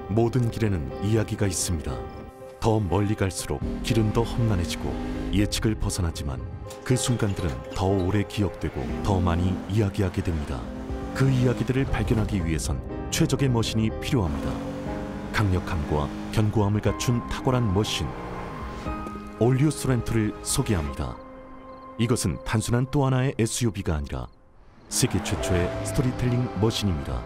모든 길에는 이야기가 있습니다. 더 멀리 갈수록 길은 더 험난해지고 예측을 벗어나지만 그 순간들은 더 오래 기억되고 더 많이 이야기하게 됩니다. 그 이야기들을 발견하기 위해선 최적의 머신이 필요합니다. 강력함과 견고함을 갖춘 탁월한 머신, 올류 소렌토를 소개합니다. 이것은 단순한 또 하나의 SUV가 아니라 세계 최초의 스토리텔링 머신입니다.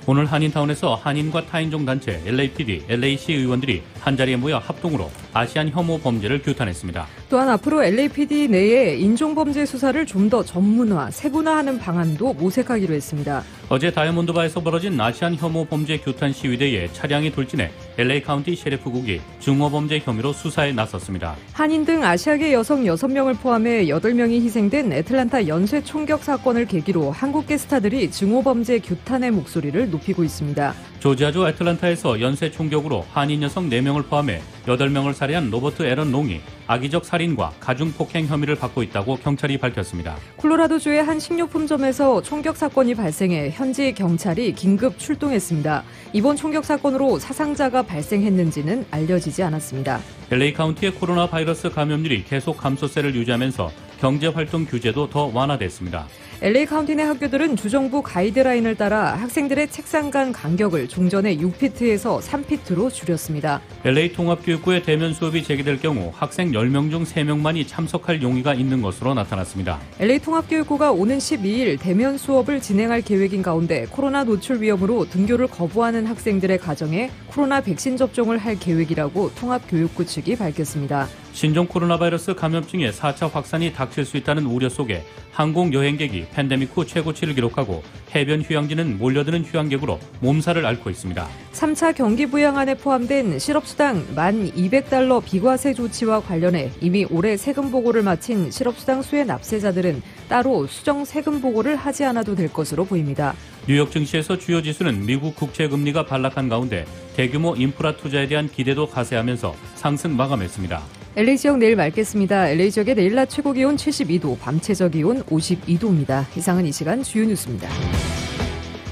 오늘 한인타운에서 한인과 타인종 단체 LAPD, LAC 의원들이 한자리에 모여 합동으로 아시안 혐오 범죄를 규탄했습니다. 또한 앞으로 LAPD 내에 인종범죄 수사를 좀 더 전문화, 세분화하는 방안도 모색하기로 했습니다. 어제 다이아몬드바에서 벌어진 아시안 혐오 범죄 규탄 시위대에 차량이 돌진해 LA 카운티 셰리프국이 증오범죄 혐의로 수사에 나섰습니다. 한인 등 아시아계 여성 6명을 포함해 8명이 희생된 애틀랜타 연쇄 총격 사건을 계기로 한국계 스타들이 증오범죄 규탄의 목소리를 높이고 있습니다. 조지아주 애틀랜타에서 연쇄 총격으로 한인 여성 4명을 포함해 8명을 살해한 로버트 앨런 롱이 악의적 살인과 가중폭행 혐의를 받고 있다고 경찰이 밝혔습니다. 콜로라도주의 한 식료품점에서 총격 사건이 발생해 현지 경찰이 긴급 출동했습니다. 이번 총격 사건으로 사상자가 발생했는지는 알려지지 않았습니다. LA 카운티의 코로나 바이러스 감염률이 계속 감소세를 유지하면서 경제활동 규제도 더 완화됐습니다. LA 카운티 내 학교들은 주정부 가이드라인을 따라 학생들의 책상 간 간격을 종전의 6피트에서 3피트로 줄였습니다. LA 통합교육부의 대면 수업이 재개될 경우 학생 10명 중 3명만이 참석할 용의가 있는 것으로 나타났습니다. LA 통합교육부가 오는 12일 대면 수업을 진행할 계획인 가운데 코로나 노출 위험으로 등교를 거부하는 학생들의 가정에 코로나 백신 접종을 할 계획이라고 통합교육부 측이 밝혔습니다. 신종 코로나 바이러스 감염증의 4차 확산이 닥칠 수 있다는 우려 속에 항공 여행객이 팬데믹 후 최고치를 기록하고 해변 휴양지는 몰려드는 휴양객으로 몸살을 앓고 있습니다. 3차 경기 부양안에 포함된 실업수당 $1,200 비과세 조치와 관련해 이미 올해 세금 보고를 마친 실업수당 수혜 납세자들은 따로 수정 세금 보고를 하지 않아도 될 것으로 보입니다. 뉴욕 증시에서 주요 지수는 미국 국채 금리가 반락한 가운데 대규모 인프라 투자에 대한 기대도 가세하면서 상승 마감했습니다. LA 지역 내일 맑겠습니다. LA 지역의 내일 낮 최고 기온 72도, 밤 최저 기온 52도입니다. 이상은 이 시간 주요 뉴스입니다.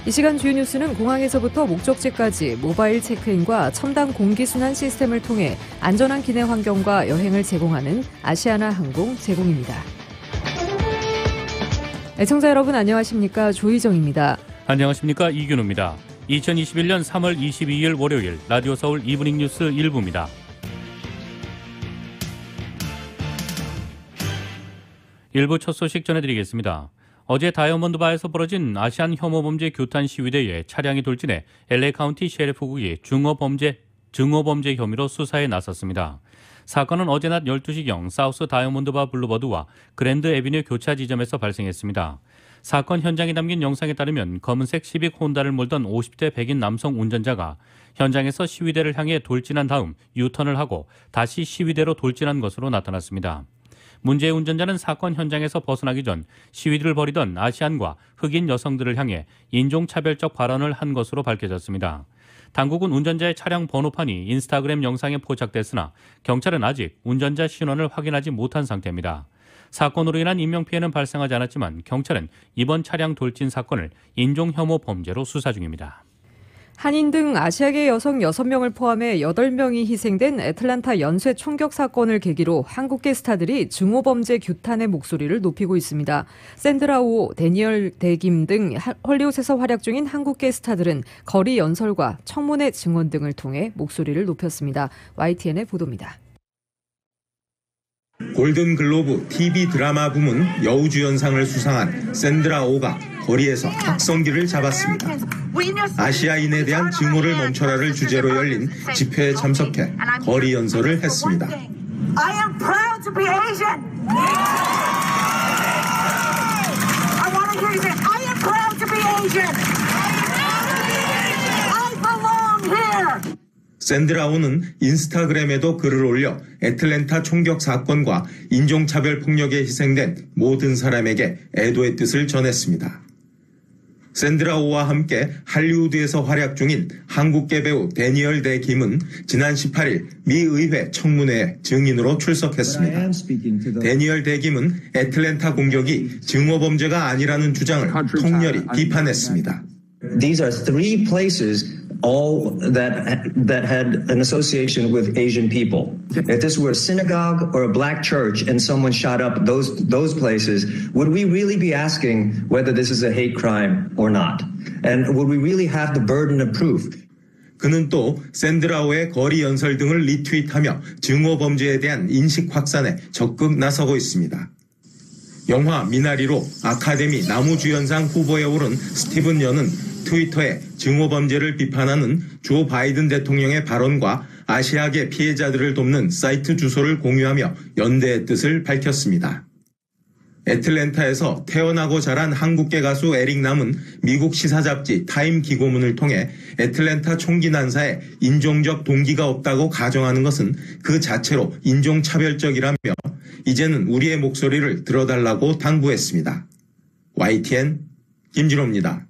이 시간 주요 뉴스는 공항에서부터 목적지까지 모바일 체크인과 첨단 공기순환 시스템을 통해 안전한 기내 환경과 여행을 제공하는 아시아나 항공 제공입니다. 애청자 여러분 안녕하십니까? 조희정입니다. 안녕하십니까? 이균호입니다. 2021년 3월 22일 월요일 라디오 서울 이브닝 뉴스 1부입니다. 일부 첫 소식 전해드리겠습니다. 어제 다이아몬드바에서 벌어진 아시안 혐오범죄 규탄 시위대에 차량이 돌진해 LA 카운티 셰리프국이 증오범죄 혐의로 수사에 나섰습니다. 사건은 어제 낮 12시경 사우스 다이아몬드바 블루버드와 그랜드 애비뉴 교차 지점에서 발생했습니다. 사건 현장에 담긴 영상에 따르면 검은색 시빅 혼다를 몰던 50대 백인 남성 운전자가 현장에서 시위대를 향해 돌진한 다음 유턴을 하고 다시 시위대로 돌진한 것으로 나타났습니다. 문제의 운전자는 사건 현장에서 벗어나기 전 시위를 벌이던 아시안과 흑인 여성들을 향해 인종차별적 발언을 한 것으로 밝혀졌습니다. 당국은 운전자의 차량 번호판이 인스타그램 영상에 포착됐으나 경찰은 아직 운전자 신원을 확인하지 못한 상태입니다. 사건으로 인한 인명피해는 발생하지 않았지만 경찰은 이번 차량 돌진 사건을 인종혐오 범죄로 수사 중입니다. 한인 등 아시아계 여성 6명을 포함해 8명이 희생된 애틀랜타 연쇄 총격 사건을 계기로 한국계 스타들이 증오범죄 규탄의 목소리를 높이고 있습니다. 샌드라 오, 데니얼 데김 등 헐리우드에서 활약 중인 한국계 스타들은 거리 연설과 청문회 증언 등을 통해 목소리를 높였습니다. YTN의 보도입니다. 골든글로브 TV 드라마 부문 여우주연상을 수상한 샌드라 오가 거리에서 확성기를 잡았습니다. 아시아인에 대한 증오를 멈춰라를 주제로 열린 집회에 참석해 거리 연설을 했습니다. I am proud to be Asian. I want to hear you say, I am proud to be Asian. I belong here. 샌드라오는 인스타그램에도 글을 올려 애틀랜타 총격 사건과 인종차별 폭력에 희생된 모든 사람에게 애도의 뜻을 전했습니다. 샌드라 오와 함께 할리우드에서 활약 중인 한국계 배우 데니얼 대 김은 지난 18일 미 의회 청문회에 증인으로 출석했습니다. 데니얼 대 김은 애틀랜타 공격이 증오범죄가 아니라는 주장을 통렬히 비판했습니다. These are three places all that had an association with Asian people. If this were a synagogue or a black church and someone shot up those places, would we really be asking whether this is a hate crime or not? And would we really have the burden of proof? 그는 또 샌드라오의 거리 연설 등을 리트윗하며 증오 범죄에 대한 인식 확산에 적극 나서고 있습니다. 영화 미나리로 아카데미 나무주연상 후보에 오른 스티븐 연은 트위터에 증오 범죄를 비판하는 조 바이든 대통령의 발언과 아시아계 피해자들을 돕는 사이트 주소를 공유하며 연대의 뜻을 밝혔습니다. 애틀랜타에서 태어나고 자란 한국계 가수 에릭 남은 미국 시사잡지 타임 기고문을 통해 애틀랜타 총기 난사에 인종적 동기가 없다고 가정하는 것은 그 자체로 인종차별적이라며 이제는 우리의 목소리를 들어달라고 당부했습니다. YTN 김진호입니다.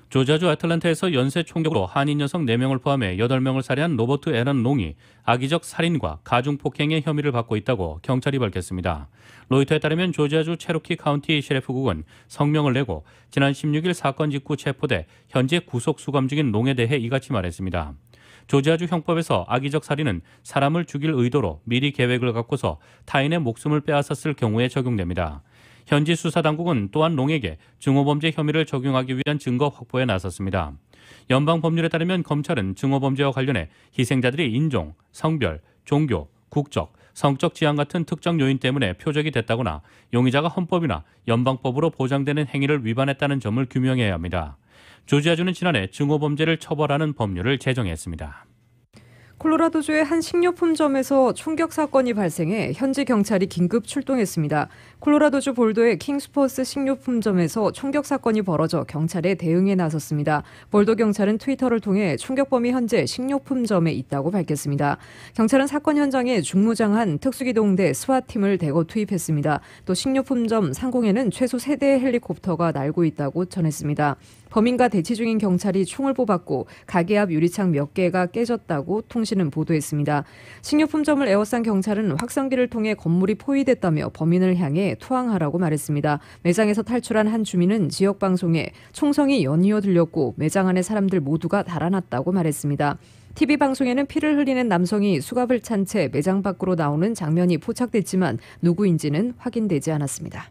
조지아주 애틀랜타에서 연쇄 총격으로 한인 여성 4명을 포함해 8명을 살해한 로버트 앨런 롱이 악의적 살인과 가중폭행의 혐의를 받고 있다고 경찰이 밝혔습니다. 로이터에 따르면 조지아주 체로키 카운티 셰리프국은 성명을 내고 지난 16일 사건 직후 체포돼 현재 구속 수감 중인 롱에 대해 이같이 말했습니다. 조지아주 형법에서 악의적 살인은 사람을 죽일 의도로 미리 계획을 갖고서 타인의 목숨을 빼앗았을 경우에 적용됩니다. 현지 수사당국은 또한 롱에게 증오범죄 혐의를 적용하기 위한 증거 확보에 나섰습니다. 연방 법률에 따르면 검찰은 증오범죄와 관련해 희생자들이 인종, 성별, 종교, 국적, 성적 지향 같은 특정 요인 때문에 표적이 됐다거나 용의자가 헌법이나 연방법으로 보장되는 행위를 위반했다는 점을 규명해야 합니다. 조지아주는 지난해 증오범죄를 처벌하는 법률을 제정했습니다. 콜로라도주의 한 식료품점에서 총격 사건이 발생해 현지 경찰이 긴급 출동했습니다. 콜로라도주 볼도의 킹스포스 식료품점에서 총격 사건이 벌어져 경찰에 대응에 나섰습니다. 볼도 경찰은 트위터를 통해 총격범이 현재 식료품점에 있다고 밝혔습니다. 경찰은 사건 현장에 중무장한 특수기동대 스와팀을 대거 투입했습니다. 또 식료품점 상공에는 최소 3대의 헬리콥터가 날고 있다고 전했습니다. 범인과 대치 중인 경찰이 총을 뽑았고 가게 앞 유리창 몇 개가 깨졌다고 통신은 보도했습니다. 식료품점을 에워싼 경찰은 확성기를 통해 건물이 포위됐다며 범인을 향해 투항하라고 말했습니다. 매장에서 탈출한 한 주민은 지역 방송에 총성이 연이어 들렸고 매장 안의 사람들 모두가 달아났다고 말했습니다. TV 방송에는 피를 흘리는 남성이 수갑을 찬 채 매장 밖으로 나오는 장면이 포착됐지만 누구인지는 확인되지 않았습니다.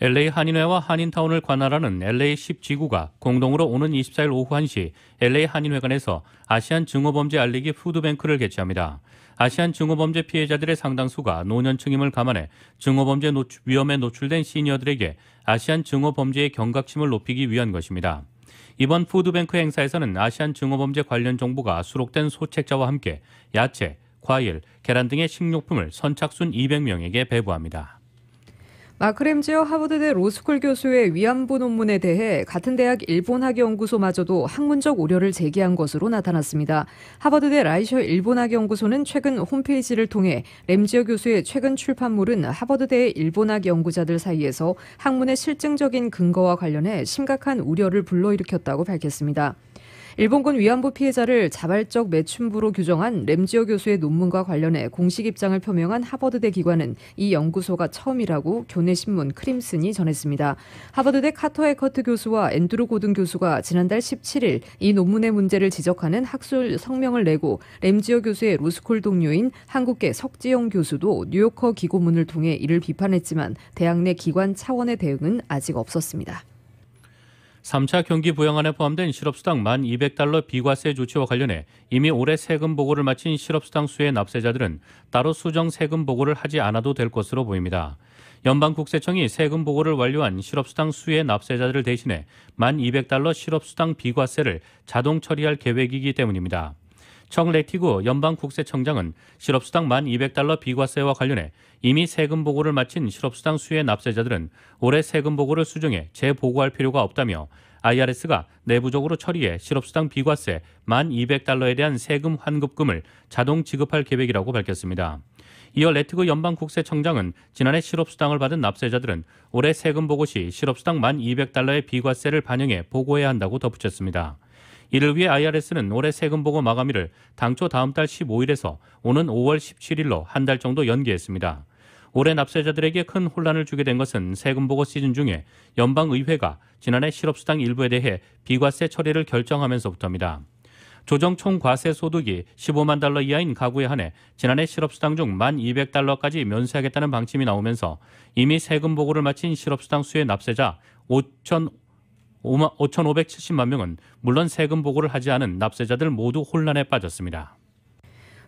LA 한인회와 한인타운을 관할하는 LA 10지구가 공동으로 오는 24일 오후 1시 LA 한인회관에서 아시안 증오범죄 알리기 푸드뱅크를 개최합니다. 아시안 증오범죄 피해자들의 상당수가 노년층임을 감안해 증오범죄 위험에 노출된 시니어들에게 아시안 증오범죄의 경각심을 높이기 위한 것입니다. 이번 푸드뱅크 행사에서는 아시안 증오범죄 관련 정보가 수록된 소책자와 함께 야채, 과일, 계란 등의 식료품을 선착순 200명에게 배부합니다. 마크 램지어 하버드대 로스쿨 교수의 위안부 논문에 대해 같은 대학 일본학연구소마저도 학문적 우려를 제기한 것으로 나타났습니다. 하버드대 라이셔 일본학연구소는 최근 홈페이지를 통해 램지어 교수의 최근 출판물은 하버드대의 일본학 연구자들 사이에서 학문의 실증적인 근거와 관련해 심각한 우려를 불러일으켰다고 밝혔습니다. 일본군 위안부 피해자를 자발적 매춘부로 규정한 램지어 교수의 논문과 관련해 공식 입장을 표명한 하버드대 기관은 이 연구소가 처음이라고 교내신문 크림슨이 전했습니다. 하버드대 카터 에커트 교수와 앤드루 고든 교수가 지난달 17일 이 논문의 문제를 지적하는 학술 성명을 내고 램지어 교수의 로스쿨 동료인 한국계 석지영 교수도 뉴요커 기고문을 통해 이를 비판했지만 대학 내 기관 차원의 대응은 아직 없었습니다. 3차 경기 부양안에 포함된 실업수당 1,200달러 비과세 조치와 관련해 이미 올해 세금 보고를 마친 실업수당 수혜 납세자들은 따로 수정 세금 보고를 하지 않아도 될 것으로 보입니다. 연방국세청이 세금 보고를 완료한 실업수당 수혜 납세자들을 대신해 1,200달러 실업수당 비과세를 자동 처리할 계획이기 때문입니다. 청 레티구 연방국세청장은 실업수당 1,200달러 비과세와 관련해 이미 세금 보고를 마친 실업수당 수혜 납세자들은 올해 세금 보고를 수정해 재보고할 필요가 없다며 IRS가 내부적으로 처리해 실업수당 비과세 1,200달러에 대한 세금 환급금을 자동 지급할 계획이라고 밝혔습니다. 이어 레트그 연방국세청장은 지난해 실업수당을 받은 납세자들은 올해 세금 보고 시 실업수당 1,200달러의 비과세를 반영해 보고해야 한다고 덧붙였습니다. 이를 위해 IRS는 올해 세금 보고 마감일을 당초 다음 달 15일에서 오는 5월 17일로 한 달 정도 연기했습니다. 올해 납세자들에게 큰 혼란을 주게 된 것은 세금 보고 시즌 중에 연방의회가 지난해 실업수당 일부에 대해 비과세 처리를 결정하면서부터입니다. 조정 총 과세 소득이 15만 달러 이하인 가구에 한해 지난해 실업수당 중 1,200달러까지 면세하겠다는 방침이 나오면서 이미 세금 보고를 마친 실업수당 수혜 납세자 5,570만 명은 물론 세금 보고를 하지 않은 납세자들 모두 혼란에 빠졌습니다.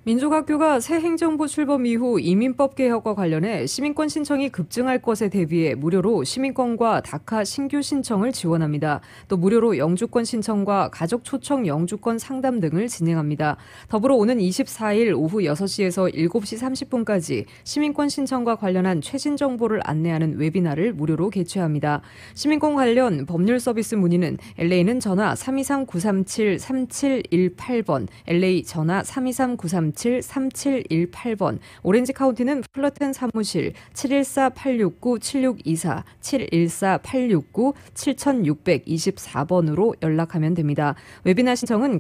민족학교가 새 행정부 출범 이후 이민법 개혁과 관련해 시민권 신청이 급증할 것에 대비해 무료로 시민권과 다카 신규 신청을 지원합니다. 또 무료로 영주권 신청과 가족 초청 영주권 상담 등을 진행합니다. 더불어 오는 24일 오후 6시에서 7시 30분까지 시민권 신청과 관련한 최신 정보를 안내하는 웨비나를 무료로 개최합니다. 시민권 관련 법률 서비스 문의는 LA는 전화 323-937-3718번, LA 전화 323-937-3718번, 3718번, 오렌지 카운티는 플러튼 사무실 714-869-7624, 714-869-7624번으로 연락하면 됩니다. 웨비나 신청은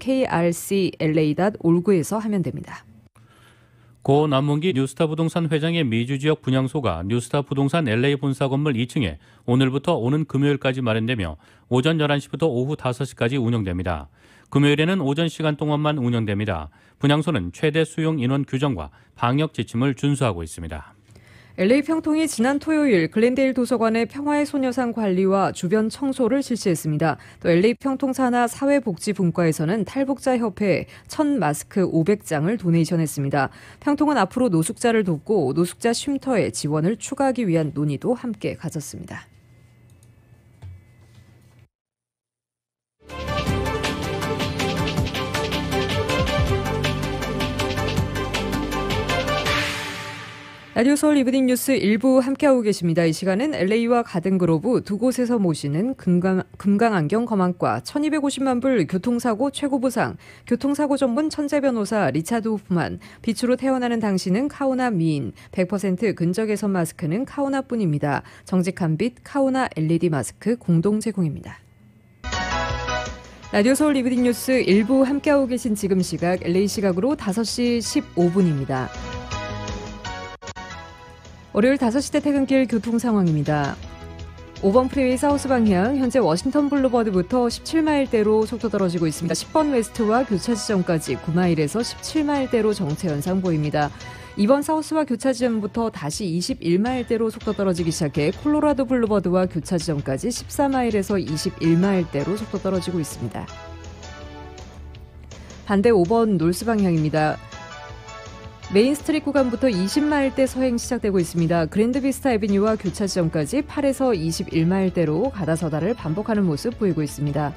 krcla.org에서 하면 됩니다. 고 남문기 뉴스타 부동산 회장의 미주 지역 분향소가 뉴스타 부동산 LA 본사 건물 2층에 오늘부터 오는 금요일까지 마련되며 오전 11시부터 오후 5시까지 운영됩니다. 금요일에는 오전 시간 동안만 운영됩니다. 분향소는 최대 수용 인원 규정과 방역 지침을 준수하고 있습니다. LA 평통이 지난 토요일 글렌데일 도서관의 평화의 소녀상 관리와 주변 청소를 실시했습니다. 또 LA 평통 산하 사회복지분과에서는 탈북자 협회에 1,000 마스크 500장을 도네이션했습니다. 평통은 앞으로 노숙자를 돕고 노숙자 쉼터에 지원을 추가하기 위한 논의도 함께 가졌습니다. 라디오 서울 이브닝 뉴스 일부 함께하고 계십니다. 이 시간은 LA와 가든그로브 두 곳에서 모시는 금강안경 검안과 1250만 불 교통사고 최고보상, 교통사고 전문 천재변호사 리차드 호프만, 빛으로 태어나는 당신은 카오나 미인, 100% 근적외선 마스크는 카오나뿐입니다. 정직한 빛 카오나 LED 마스크 공동 제공입니다. 라디오 서울 이브닝 뉴스 일부 함께하고 계신 지금 시각 LA 시각으로 5시 15분입니다. 월요일 5시 대 퇴근길 교통 상황입니다. 5번 프리웨이 사우스 방향 현재 워싱턴 블루버드부터 17마일대로 속도 떨어지고 있습니다. 10번 웨스트와 교차 지점까지 9마일에서 17마일대로 정체 현상 보입니다. 2번 사우스와 교차 지점부터 다시 21마일대로 속도 떨어지기 시작해 콜로라도 블루버드와 교차 지점까지 14마일에서 21마일대로 속도 떨어지고 있습니다. 반대 5번 놀스 방향입니다. 메인 스트리트 구간부터 20마일대 서행 시작되고 있습니다. 그랜드 비스타 애비뉴와 교차 지점까지 8에서 21마일대로 가다서다를 반복하는 모습 보이고 있습니다.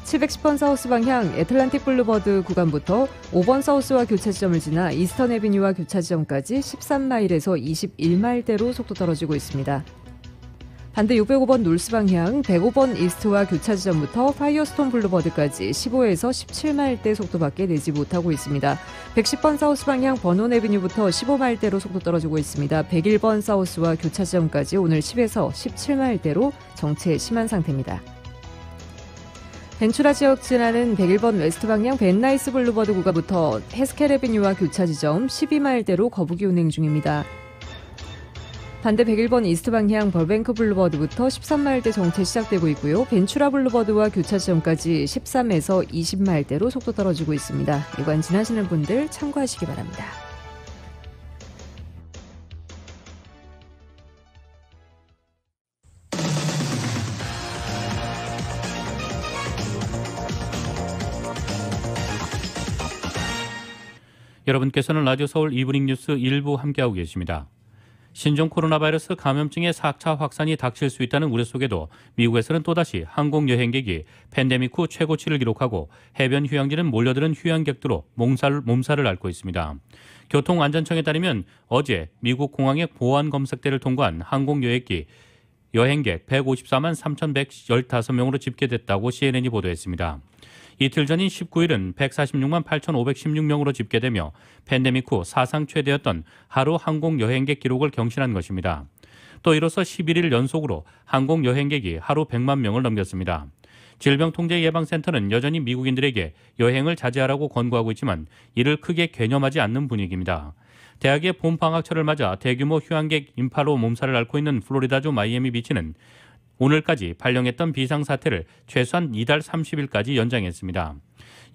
710번 사우스 방향 애틀란틱 블루버드 구간부터 5번 사우스와 교차 지점을 지나 이스턴 애비뉴와 교차 지점까지 13마일에서 21마일대로 속도 떨어지고 있습니다. 반대 605번 놀스 방향 105번 이스트와 교차 지점부터 파이어스톤 블루버드까지 15에서 17마일대 속도밖에 내지 못하고 있습니다. 110번 사우스 방향 버논 애비뉴부터 15마일대로 속도 떨어지고 있습니다. 101번 사우스와 교차 지점까지 오늘 10에서 17마일대로 정체 심한 상태입니다. 벤츄라 지역 지나는 101번 웨스트 방향 벤나이스 블루버드 구간부터 헤스켈 애비뉴와 교차 지점 12마일대로 거북이 운행 중입니다. 반대 101번 이스트 방향 벌뱅크 블루버드부터 13마일대 정체 시작되고 있고요. 벤츄라 블루버드와 교차 지점까지 13에서 20마일대로 속도 떨어지고 있습니다. 이관 지나시는 분들 참고하시기 바랍니다. 여러분께서는 라디오 서울 이브닝 뉴스 일부 함께하고 계십니다. 신종 코로나 바이러스 감염증의 4차 확산이 닥칠 수 있다는 우려 속에도 미국에서는 또다시 항공 여행객이 팬데믹 후 최고치를 기록하고 해변 휴양지는 몰려드는 휴양객들로 몸살을 앓고 있습니다. 교통안전청에 따르면 어제 미국 공항의 보안 검색대를 통과한 항공 여행객 154만 3,115명으로 집계됐다고 CNN이 보도했습니다. 이틀 전인 19일은 146만 8,516명으로 집계되며 팬데믹 후 사상 최대였던 하루 항공 여행객 기록을 경신한 것입니다. 또 이로써 11일 연속으로 항공 여행객이 하루 100만 명을 넘겼습니다. 질병통제예방센터는 여전히 미국인들에게 여행을 자제하라고 권고하고 있지만 이를 크게 개념하지 않는 분위기입니다. 대학의 봄방학철을 맞아 대규모 휴양객 인파로 몸살을 앓고 있는 플로리다주 마이애미 비치는 오늘까지 발령했던 비상사태를 최소한 이달 30일까지 연장했습니다.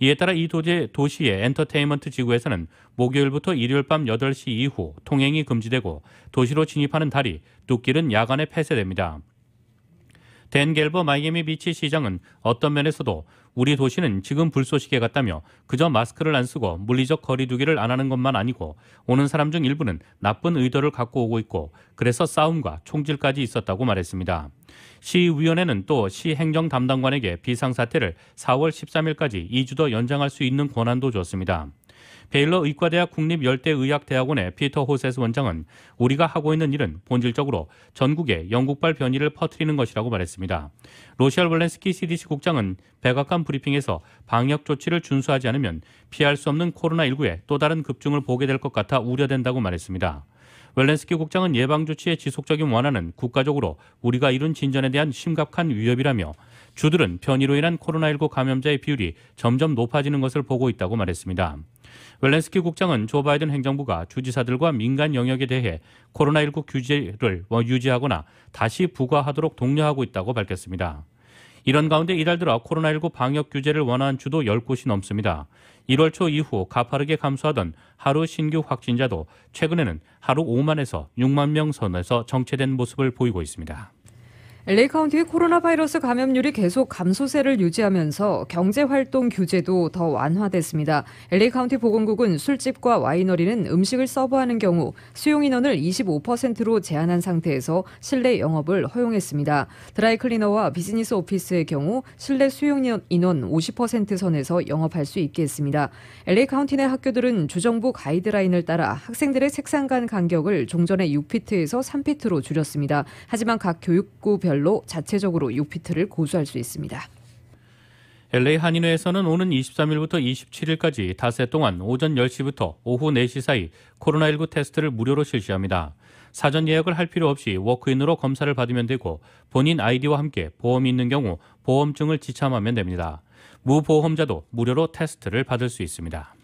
이에 따라 이 도시의 엔터테인먼트 지구에서는 목요일부터 일요일 밤 8시 이후 통행이 금지되고 도시로 진입하는 다리, 뚝길은 야간에 폐쇄됩니다. 댄 갤버 마이애미 비치 시장은 어떤 면에서도 우리 도시는 지금 불쏘시개 같다며 그저 마스크를 안 쓰고 물리적 거리 두기를 안 하는 것만 아니고 오는 사람 중 일부는 나쁜 의도를 갖고 오고 있고 그래서 싸움과 총질까지 있었다고 말했습니다. 시위원회는 또 시행정 담당관에게 비상사태를 4월 13일까지 2주 더 연장할 수 있는 권한도 줬습니다. 베일러 의과대학 국립열대의학대학원의 피터 호세스 원장은 우리가 하고 있는 일은 본질적으로 전국에 영국발 변이를 퍼뜨리는 것이라고 말했습니다. 로시알 월렌스키 CDC 국장은 백악관 브리핑에서 방역 조치를 준수하지 않으면 피할 수 없는 코로나19의 또 다른 급증을 보게 될 것 같아 우려된다고 말했습니다. 웰렌스키 국장은 예방조치의 지속적인 완화는 국가적으로 우리가 이룬 진전에 대한 심각한 위협이라며 주들은 변이로 인한 코로나19 감염자의 비율이 점점 높아지는 것을 보고 있다고 말했습니다. 웰렌스키 국장은 조 바이든 행정부가 주지사들과 민간 영역에 대해 코로나19 규제를 유지하거나 다시 부과하도록 독려하고 있다고 밝혔습니다. 이런 가운데 이달 들어 코로나19 방역 규제를 완화한 주도 10곳이 넘습니다. 1월 초 이후 가파르게 감소하던 하루 신규 확진자도 최근에는 하루 5만에서 6만 명 선에서 정체된 모습을 보이고 있습니다. LA 카운티의 코로나 바이러스 감염률이 계속 감소세를 유지하면서 경제활동 규제도 더 완화됐습니다. LA 카운티 보건국은 술집과 와이너리는 음식을 서브하는 경우 수용 인원을 25%로 제한한 상태에서 실내 영업을 허용했습니다. 드라이클리너와 비즈니스 오피스의 경우 실내 수용 인원 50% 선에서 영업할 수 있게 했습니다. LA 카운티 내 학교들은 주정부 가이드라인을 따라 학생들의 책상 간 간격을 종전의 6피트에서 3피트로 줄였습니다. 하지만 각 교육구별로 자체적으로 6피트를 고수할 수 있습니다. LA 한인회에서는 오는 23일부터 27일까지 닷새 동안 오전 10시부터 오후 4시 사이 코로나19 테스트를 무료로 실시합니다. 사전 예약을 할 필요 없이 워크인으로 검사를 받으면 되고 본인 아이디와 함께 보험이 있는 경우 보험증을 지참하면 됩니다. 무보험자도 무료로 테스트를 받을 수 있습니다.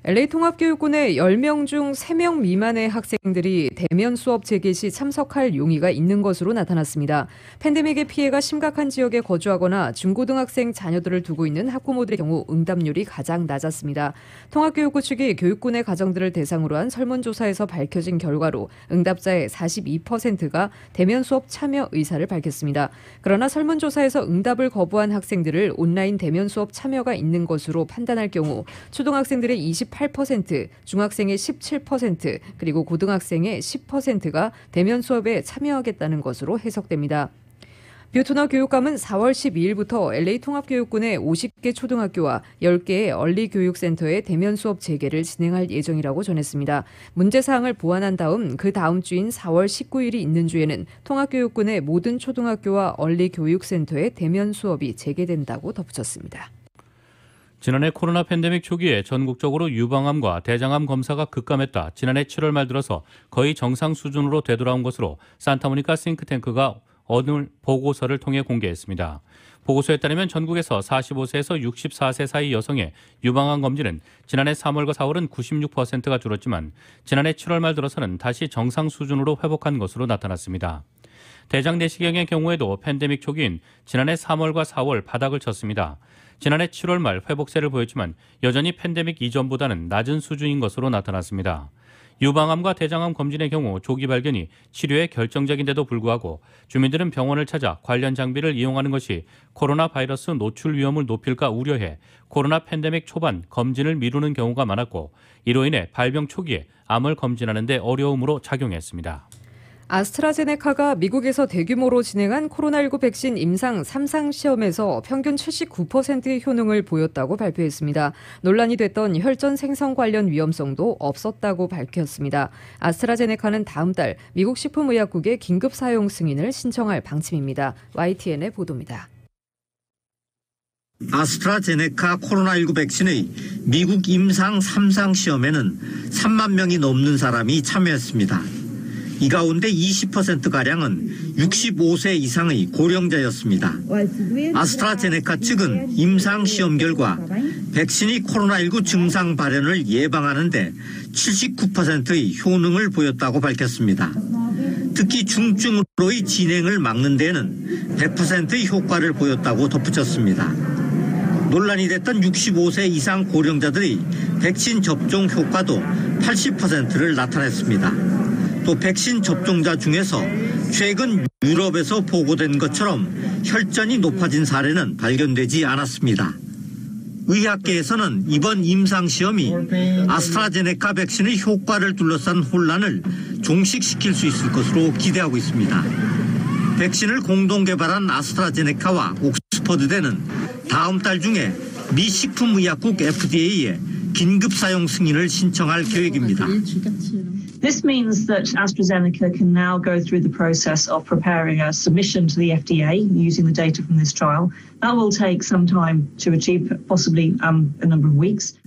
LA 통합교육군의 10명 중 3명 미만의 학생들이 대면 수업 재개 시 참석할 용의가 있는 것으로 나타났습니다. 팬데믹의 피해가 심각한 지역에 거주하거나 중고등학생 자녀들을 두고 있는 학부모들의 경우 응답률이 가장 낮았습니다. 통합교육부 측이 교육군의 가정들을 대상으로 한 설문조사에서 밝혀진 결과로 응답자의 42%가 대면 수업 참여 의사를 밝혔습니다. 그러나 설문조사에서 응답을 거부한 학생들을 온라인 대면 수업 참여가 있는 것으로 판단할 경우 초등학생들의 28%, 중학생의 17%, 그리고 고등학생의 10%가 대면 수업에 참여하겠다는 것으로 해석됩니다. 뷰트너 교육감은 4월 12일부터 LA 통합교육군의 50개 초등학교와 10개의 얼리교육센터의 대면 수업 재개를 진행할 예정이라고 전했습니다. 문제사항을 보완한 다음 그 다음 주인 4월 19일이 있는 주에는 통합교육군의 모든 초등학교와 얼리교육센터의 대면 수업이 재개된다고 덧붙였습니다. 지난해 코로나 팬데믹 초기에 전국적으로 유방암과 대장암 검사가 급감했다. 지난해 7월 말 들어서 거의 정상 수준으로 되돌아온 것으로 산타모니카 싱크탱크가 오늘 보고서를 통해 공개했습니다. 보고서에 따르면 전국에서 45세에서 64세 사이 여성의 유방암 검진은 지난해 3월과 4월은 96%가 줄었지만 지난해 7월 말 들어서는 다시 정상 수준으로 회복한 것으로 나타났습니다. 대장 내시경의 경우에도 팬데믹 초기인 지난해 3월과 4월 바닥을 쳤습니다. 지난해 7월 말 회복세를 보였지만 여전히 팬데믹 이전보다는 낮은 수준인 것으로 나타났습니다. 유방암과 대장암 검진의 경우 조기 발견이 치료에 결정적인데도 불구하고 주민들은 병원을 찾아 관련 장비를 이용하는 것이 코로나 바이러스 노출 위험을 높일까 우려해 코로나 팬데믹 초반 검진을 미루는 경우가 많았고 이로 인해 발병 초기에 암을 검진하는 데 어려움으로 작용했습니다. 아스트라제네카가 미국에서 대규모로 진행한 코로나19 백신 임상 3상 시험에서 평균 79%의 효능을 보였다고 발표했습니다. 논란이 됐던 혈전 생성 관련 위험성도 없었다고 밝혔습니다. 아스트라제네카는 다음 달 미국 식품의약국에 긴급 사용 승인을 신청할 방침입니다. YTN의 보도입니다. 아스트라제네카 코로나19 백신의 미국 임상 3상 시험에는 3만 명이 넘는 사람이 참여했습니다. 이 가운데 20%가량은 65세 이상의 고령자였습니다. 아스트라제네카 측은 임상 시험 결과 백신이 코로나19 증상 발현을 예방하는 데 79%의 효능을 보였다고 밝혔습니다. 특히 중증으로의 진행을 막는 데는 100%의 효과를 보였다고 덧붙였습니다. 논란이 됐던 65세 이상 고령자들의 백신 접종 효과도 80%를 나타냈습니다. 또 백신 접종자 중에서 최근 유럽에서 보고된 것처럼 혈전이 높아진 사례는 발견되지 않았습니다. 의학계에서는 이번 임상시험이 아스트라제네카 백신의 효과를 둘러싼 혼란을 종식시킬 수 있을 것으로 기대하고 있습니다. 백신을 공동 개발한 아스트라제네카와 옥스퍼드대는 다음 달 중에 미 식품의약국 FDA에 긴급 사용 승인을 신청할 계획입니다. This means that AstraZeneca can now go through the process of preparing a submission to the FDA using the data from this trial. That will take some time to achieve, possibly a number of weeks.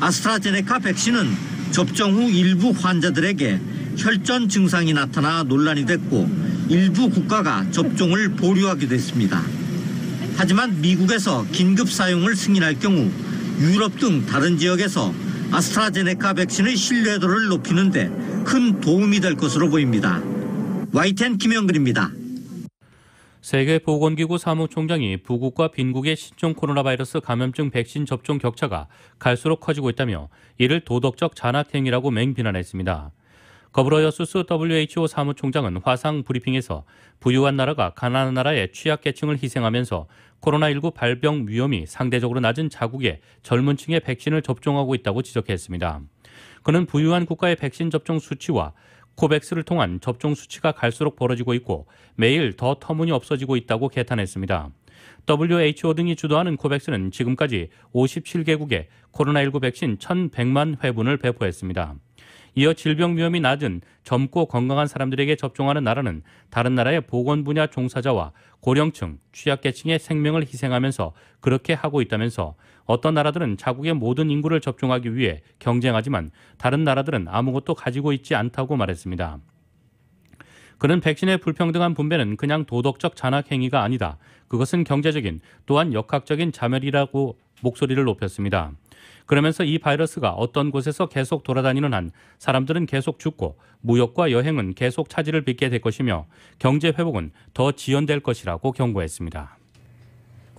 아스트라제네카 백신은 접종 후 일부 환자들에게 혈전 증상이 나타나 논란이 됐고 일부 국가가 접종을 보류하기도 했습니다. 하지만 미국에서 긴급 사용을 승인할 경우 유럽 등 다른 지역에서 아스트라제네카 백신의 신뢰도를 높이는 데 큰 도움이 될 것으로 보입니다. YTN 김영근입니다. 세계보건기구 사무총장이 부국과 빈국의 신종 코로나 바이러스 감염증 백신 접종 격차가 갈수록 커지고 있다며 이를 도덕적 잔악행위라고 맹비난했습니다. 거브러여수스 WHO 사무총장은 화상 브리핑에서 부유한 나라가 가난한 나라의 취약계층을 희생하면서 코로나19 발병 위험이 상대적으로 낮은 자국의 젊은 층에 백신을 접종하고 있다고 지적했습니다. 그는 부유한 국가의 백신 접종 수치와 코백스를 통한 접종 수치가 갈수록 벌어지고 있고 매일 더 터무니없어지고 있다고 개탄했습니다. WHO 등이 주도하는 코백스는 지금까지 57개국에 코로나19 백신 1,100만 회분을 배포했습니다. 이어 질병 위험이 낮은 젊고 건강한 사람들에게 접종하는 나라는 다른 나라의 보건 분야 종사자와 고령층, 취약계층의 생명을 희생하면서 그렇게 하고 있다면서 어떤 나라들은 자국의 모든 인구를 접종하기 위해 경쟁하지만 다른 나라들은 아무것도 가지고 있지 않다고 말했습니다. 그는 백신의 불평등한 분배는 그냥 도덕적 잔악 행위가 아니다. 그것은 경제적인 또한 역학적인 자멸이라고 목소리를 높였습니다. 그러면서 이 바이러스가 어떤 곳에서 계속 돌아다니는 한 사람들은 계속 죽고 무역과 여행은 계속 차질을 빚게 될 것이며 경제 회복은 더 지연될 것이라고 경고했습니다.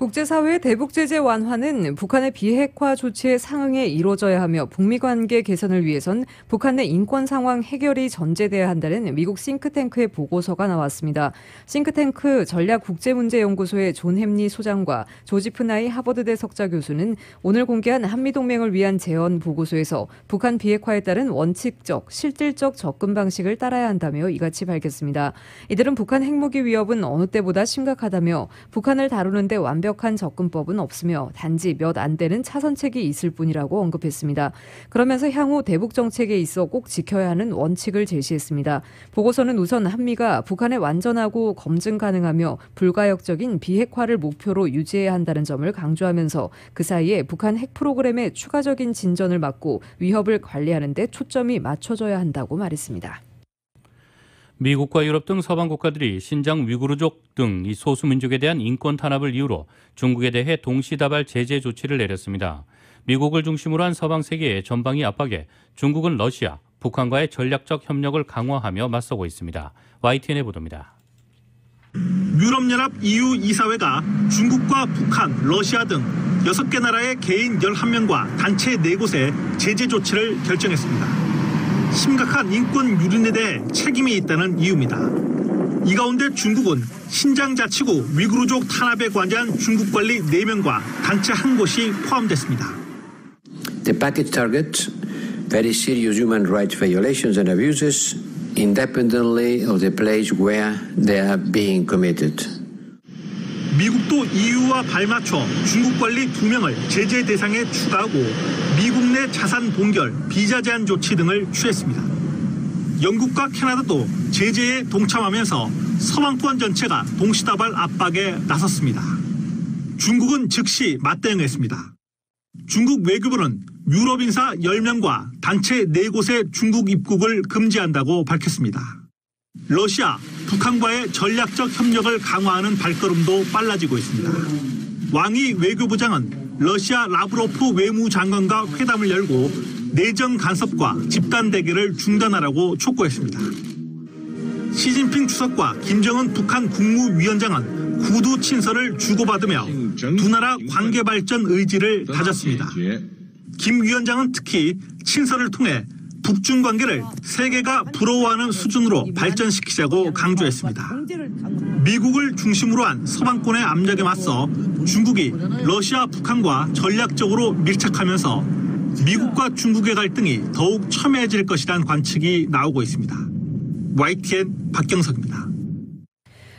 국제사회의 대북제재 완화는 북한의 비핵화 조치에 상응해 이루어져야 하며 북미 관계 개선을 위해선 북한 내 인권 상황 해결이 전제돼야 한다는 미국 싱크탱크의 보고서가 나왔습니다. 싱크탱크 전략국제문제연구소의 존 햄리 소장과 조지프 나이 하버드대 석좌 교수는 오늘 공개한 한미동맹을 위한 제언 보고서에서 북한 비핵화에 따른 원칙적, 실질적 접근 방식을 따라야 한다며 이같이 밝혔습니다. 이들은 북한 핵무기 위협은 어느 때보다 심각하다며 북한을 다루는 데 완벽한 접근법은 없으며 단지 몇 안 되는 차선책이 있을 뿐이라고 언급했습니다. 그러면서 향후 대북 정책에 있어 꼭 지켜야 하는 원칙을 제시했습니다. 보고서는 우선 한미가 북한의 완전하고 검증 가능하며 불가역적인 비핵화를 목표로 유지해야 한다는 점을 강조하면서 그 사이에 북한 핵 프로그램의 추가적인 진전을 막고 위협을 관리하는 데 초점이 맞춰져야 한다고 말했습니다. 미국과 유럽 등 서방 국가들이 신장 위구르족 등 이 소수민족에 대한 인권 탄압을 이유로 중국에 대해 동시다발 제재 조치를 내렸습니다. 미국을 중심으로 한 서방 세계의 전방위 압박에 중국은 러시아, 북한과의 전략적 협력을 강화하며 맞서고 있습니다. YTN의 보도입니다. 유럽연합 EU 이사회가 중국과 북한, 러시아 등 6개 나라의 개인 11명과 단체 4곳에 제재 조치를 결정했습니다. 심각한 인권 유린에 대해 책임이 있다는 이유입니다. 이 가운데 중국은 신장자치구 위구르족 탄압에 관여한 중국 관리 4명과 단체 1곳이 포함됐습니다. The package targets very serious human rights violations and abuses independently of the place where they are being committed. 미국도 EU와 발맞춰 중국 관리 2명을 제재 대상에 추가하고 미국 내 자산 동결, 비자 제한 조치 등을 취했습니다. 영국과 캐나다도 제재에 동참하면서 서방권 전체가 동시다발 압박에 나섰습니다. 중국은 즉시 맞대응했습니다. 중국 외교부는 유럽 인사 10명과 단체 4곳의 중국 입국을 금지한다고 밝혔습니다. 러시아, 북한과의 전략적 협력을 강화하는 발걸음도 빨라지고 있습니다. 왕이 외교부장은 러시아 라브로프 외무장관과 회담을 열고 내정 간섭과 집단 대결을 중단하라고 촉구했습니다. 시진핑 주석과 김정은 북한 국무위원장은 구두 친서를 주고받으며 두 나라 관계 발전 의지를 다졌습니다. 김 위원장은 특히 친서를 통해 북중 관계를 세계가 부러워하는 수준으로 발전시키자고 강조했습니다. 미국을 중심으로 한 서방권의 압력에 맞서 중국이 러시아, 북한과 전략적으로 밀착하면서 미국과 중국의 갈등이 더욱 첨예해질 것이라는 관측이 나오고 있습니다. YTN 박경석입니다.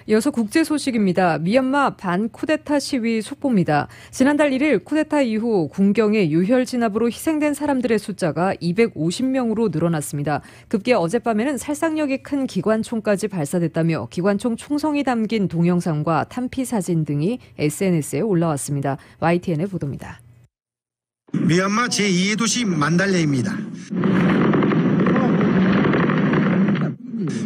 이어서 국제 소식입니다. 미얀마 반쿠데타 시위 속보입니다. 지난달 1일 쿠데타 이후 군경의 유혈 진압으로 희생된 사람들의 숫자가 250명으로 늘어났습니다. 급기야 어젯밤에는 살상력이 큰 기관총까지 발사됐다며 기관총 총성이 담긴 동영상과 탄피 사진 등이 SNS에 올라왔습니다. YTN의 보도입니다. 미얀마 제2의 도시 만달레입니다.